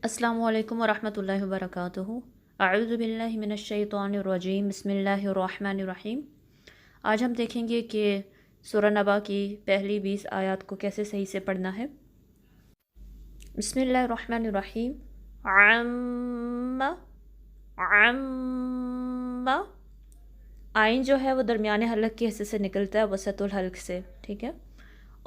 अस्सलामु अलैकुम वरहमतुल्लाहि वबरकातुहू। अऊज़ु बिल्लाहि मिनश्शैतानिर्रजीम। बिस्मिल्लाहिर्रहमानिर्रहीम। आज हम देखेंगे कि सूरह नबा की पहली 20 आयत को कैसे सही से पढ़ना है। बिस्मिल्लाहिर्रहमानिर्रहीम। अम्मा अम्मा। आइन जो है वो दरमियाने हलक के हिस्से से निकलता है, वसतुल हल्क से, ठीक है।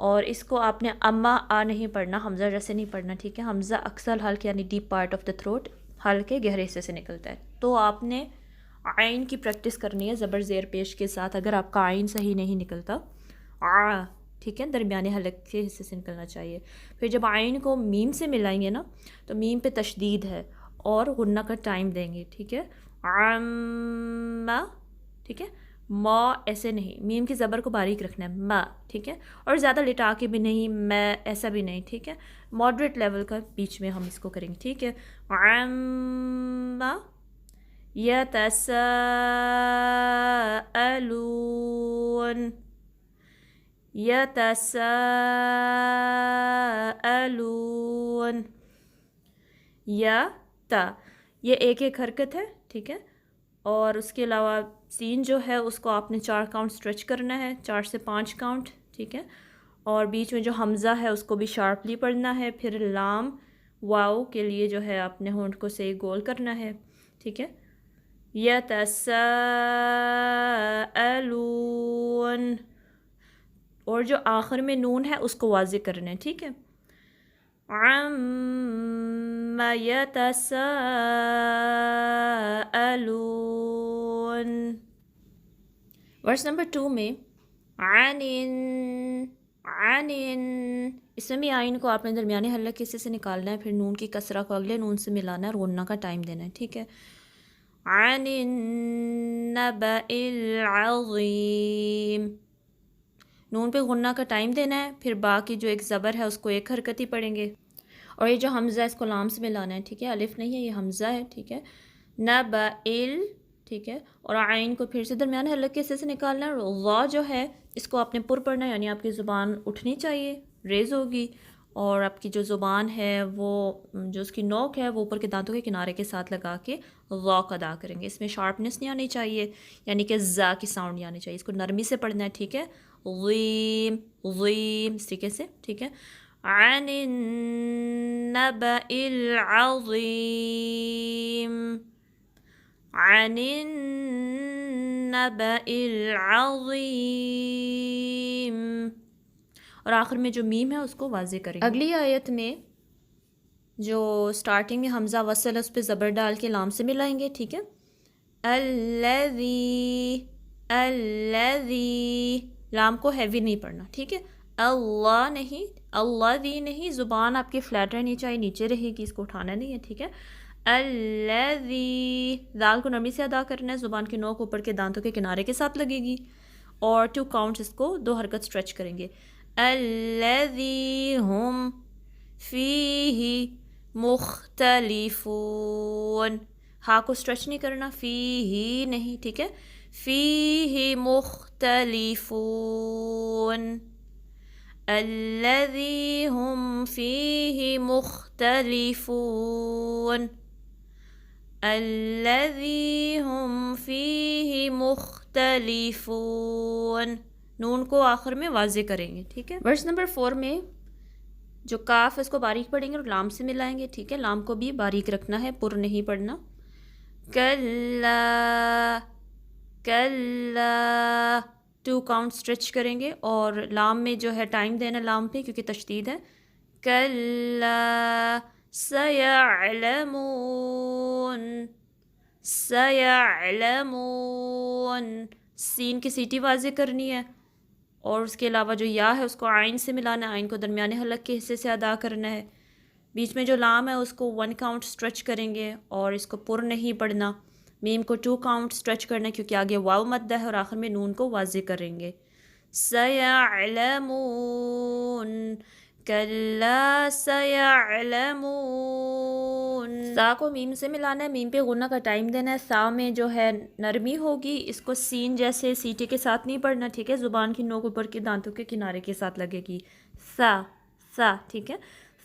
और इसको आपने अम्मा आ नहीं पढ़ना, हमज़ा जैसे नहीं पढ़ना, ठीक है। हमज़ा अक्सर हल्क यानी deep part of the throat, Hulk के गहरे हिस्से से निकलता है। तो आपने आइन की प्रैक्टिस करनी है ज़बर ज़ेर पेश के साथ। अगर आपका आइन सही नहीं निकलता, आ, ठीक है, दरमियाने हलक के हिस्से से निकलना चाहिए। फिर जब आइन को मीम से मिलाएंगे ना, तो मीम पे तशदीद है और गुन्ना का टाइम देंगे, ठीक है। अम्मा, ठीक है। माँ ऐसे नहीं, मीम की ज़बर को बारीक रखना है, माँ, ठीक है। और ज़्यादा लिटा के भी नहीं, मैं ऐसा भी नहीं, ठीक है। मॉडरेट लेवल का बीच में हम इसको करेंगे, ठीक है। अम्मा यतसाअलून यतसाअलून। या ता, ये एक एक हरकत है, ठीक है। और उसके अलावा सीन जो है उसको आपने 4 काउंट स्ट्रेच करना है, 4 से 5 काउंट, ठीक है। और बीच में जो हमज़ा है उसको भी शार्पली पढ़ना है। फिर लाम वाओ के लिए जो है आपने होंठ को से गोल करना है, ठीक है। यतसाअलून। और जो आखिर में नून है उसको वाज़े करना है, ठीक है। अम्मा यतसाअलून। वर्स नंबर 2 में आनिन आनिन, इसमें भी आइन को आपने दरमियाने हल्के के हिस्से से निकालना है। फिर नून की कसरा को अगले नून से मिलाना है और गुन्ना का टाइम देना है, ठीक है। आनिन नबइल अज़ीम, नून पे गुन्ना का टाइम देना है। फिर बाकी जो एक ज़बर है उसको एक हरकत ही पढ़ेंगे। और ये जो हमज़ा है इसको लाम से मिलाना है, ठीक है। अलिफ नहीं है, ये हमज़ा है, ठीक है। नबइल, ठीक है। और आइन को फिर से दरमियाने हलक के हिस्से से निकालना है। वा जो है इसको आपने पुर पढ़ना है, यानी आपकी ज़ुबान उठनी चाहिए, रेज़ होगी। और आपकी जो ज़ुबान है वो, जो उसकी नोक है वो ऊपर के दांतों के किनारे के साथ लगा के ज़ौक़ अदा करेंगे। इसमें शार्पनेस नहीं आनी चाहिए, यानी कि ज़ा की साउंड नहीं आनी चाहिए। इसको नरमी से पढ़ना है, ठीक है। ज़ीम ज़ीम, इस तरीके से, ठीक है। अनिन नबइल अज़ीम अनिन नबइल अज़ीम। और आखिर में जो मीम है उसको वाज़े करेंगे। अगली आयत में जो स्टार्टिंग में हमज़ा वसल है उस पर ज़बर डाल के लाम से मिलाएंगे, ठीक है। अल्लज़ी अल्लज़ी, लाम को हैवी नहीं पढ़ना, ठीक है। अल्लाह नहीं, अल्लाज़ी नहीं, ज़ुबान आपकी फ्लैट रहनी चाहिए, नीचे रहेगी, इसको उठाना नहीं है, ठीक है। अल्लज़ी, दाल को नरमी से अदा करना है, ज़ुबान की नोक ऊपर के दांतों के किनारे के साथ लगेगी। और 2 काउंट्स इसको 2 हरकत स्ट्रेच करेंगे। अल्लज़ी हुम फ़ीही मुख्तलिफून, हा को स्ट्रेच नहीं करना, फ़ीही नहीं, ठीक है। फ़ीही मुख्तलिफून अल्लज़ी हुम फ़ीही मुख्तलिफून अल्लज़ी हुम फ़ीही मुख्तलिफून। नून को आखिर में वाज़े करेंगे, ठीक है। वर्स नंबर 4 में जो काफ है उसको बारीक पढ़ेंगे और लाम से मिलाएंगे, ठीक है। लाम को भी बारीक रखना है, पुर नहीं पढ़ना। कल्ला कल्ला, 2 काउंट स्ट्रेच करेंगे और लाम में जो है टाइम देना लाम पे, क्योंकि तशदीद है। कल्ला सयअलमून सयअलमून, सीन की सीटी वाज़े करनी है। और उसके अलावा जो या है उसको आइन से मिलाना है, आइन को दरमियाने हलक के हिस्से से अदा करना है। बीच में जो लाम है उसको 1 काउंट स्ट्रेच करेंगे और इसको पुर नहीं पढ़ना। मीम को 2 काउंट स्ट्रेच करना है क्योंकि आगे वाव मद्दा है। और आखिर में नून को वाज़े करेंगे। सयअलमून कल्ला सयअलमून, सा को मीम से मिलाना है, मीम पे गुन्ना का टाइम देना है। सा में जो है नरमी होगी, इसको सीन जैसे सीटी के साथ नहीं पढ़ना, ठीक है। ज़ुबान की नोक ऊपर के दांतों के किनारे के साथ लगेगी। सा सा, ठीक है।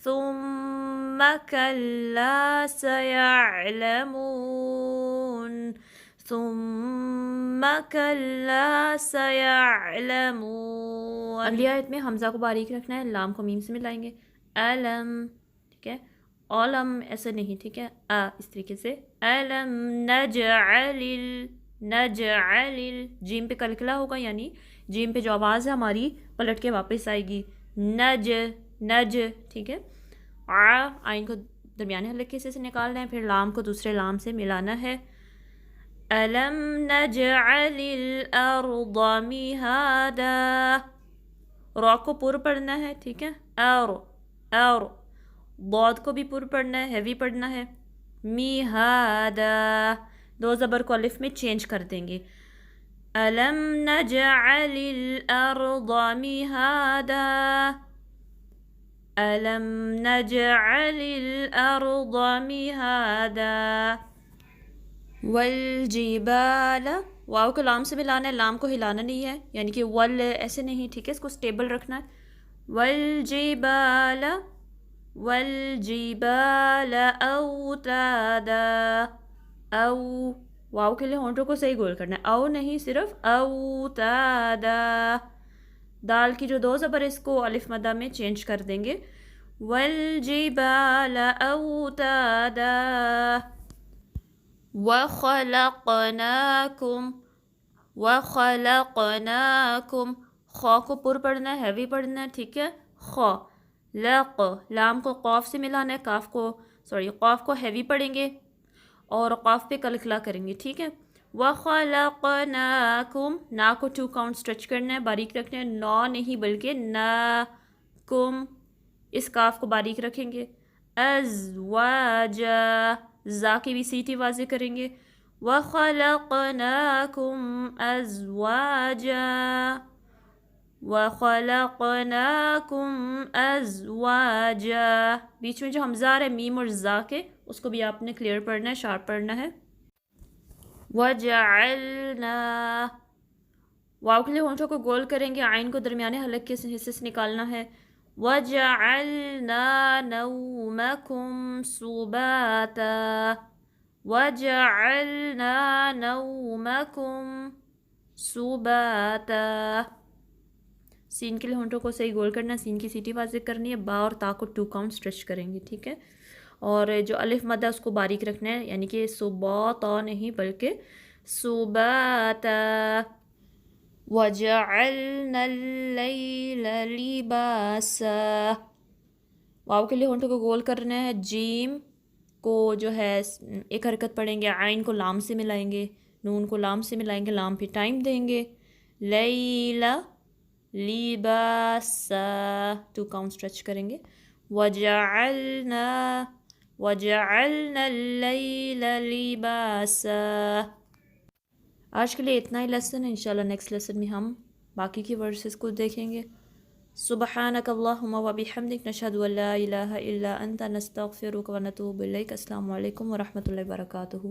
ثم كلا سيعلمون ثم كلا سيعلمون. اگلی آیت میں حمزہ کو باریک رکھنا ہے، لام کو میم سے ملائیں گے، علم، ٹھیک ہے، علم ایسے نہیں، ٹھیک ہے، اس طریقے سے، علم نجعل جیم پہ کلکلا ہوگا، یعنی جیم پہ جو آواز ہے ہماری پلٹ کے واپس آئے گی، نج، ٹھیک ہے، آئین کو درمیانے حلقے سے نکالنا ہے، پھر لام کو دوسرے لام سے ملانا ہے، أَلَمْ نَجْعَلِ الْأَرْضَ مِهَادًا، را کو پر پڑھنا ہے، ٹھیک ہے، اور ضاد کو بھی پر پڑھنا ہے، ہیوی پڑھنا ہے، مِهَادًا، دو زبر کو الف میں چینج کر دیں گے، أَلَمْ نَجْعَلِ الْأَرْضَ مِهَادًا أَلَمْ نَجْعَلِ الْأَرْضَ مِهَادًا والجبال، واو کو لام سے ملانا ہے، لام کو ہلانا نہیں ہے، یعنی کہ ول ایسے نہیں، ٹھیک ہے، اس کو سٹیبل رکھنا ہے، والجبال اوتادا، او، واو کے لیے ہونٹوں کو صحیح گول کرنا ہے، او نہیں، صرف اوتادا، دال کی جو دو زبر اس کو الف مدہ میں چینج کر دیں گے، والجبال اوتادا وَخَلَقْنَاكُمْ، خا کو پر پڑھنا ہے، ہیوی پڑھنا ہے، ٹھیک ہے، خا، لام کو قاف سے ملانا ہے، قاف کو ہیوی پڑھیں گے اور قاف پہ کلکلا کریں گے، ٹھیک ہے، وَخَلَقْنَاكُمْ، نا کو 2 کاؤنٹ سٹریچ کرنا ہے، باریک رکھنا ہے، نا نہیں بلکہ نا کم، اس کاف کو باریک رکھیں گے، ازواجا، زا کی بھی سیٹی واضح کریں گے، وَخَلَقْنَاكُمْ أَزْوَاجًا، بیچ میں جو حمزہ آ رہا ہے میم اور زا کے، اس کو بھی آپ نے کلیئر پڑھنا ہے، شارپ پڑھنا ہے، وَجَعَلْنَا، واو کے لیے ہونٹوں کو گول کریں گے، عین کو درمیانے حلق کے حصے سے نکالنا ہے، وَجَعَلْنَا نَوْمَكُمْ سُبَاتًا وَجَعَلْنَا نَوْمَكُمْ سُبَاتًا، سین کے لیے ہونٹوں کو صحیح گول کرنا ہے، سین کی سیٹی واضح کرنی ہے، با اور تا کو 2 کاؤنٹ سٹریچ کریں گے، ٹھیک ہے، اور جو الف مدہ اس کو باریک رکھنا ہے، یعنی کہ سباتا نہیں بلکہ سباتا، وَجَعَلْنَا اللَّيْلَ لِبَاسًا، واو کے لیے ہونٹوں کو گول کرنا ہے، جیم کو جو ہے ایک حرکت پڑھیں گے، عین کو لام سے ملائیں گے، نون کو لام سے ملائیں گے، لام پہ ٹائم دیں گے، لیلا لباسا 2 کاؤنٹ سٹریچ کریں گے، وَجَعَلْنَا اللَّيْلَ لِبَاسًا۔ آج کے لیے اتنا ہی لیسن ہے، انشاءاللہ نیکسٹ لیسن میں ہم باقی کی ورسز کو دیکھیں گے۔ سبحانک اللہم و بحمدک، نشہد ان لا الہ الا انت، نستغفرک و نتوب الیک۔ السلام علیکم ورحمۃ اللہ وبرکاتہ۔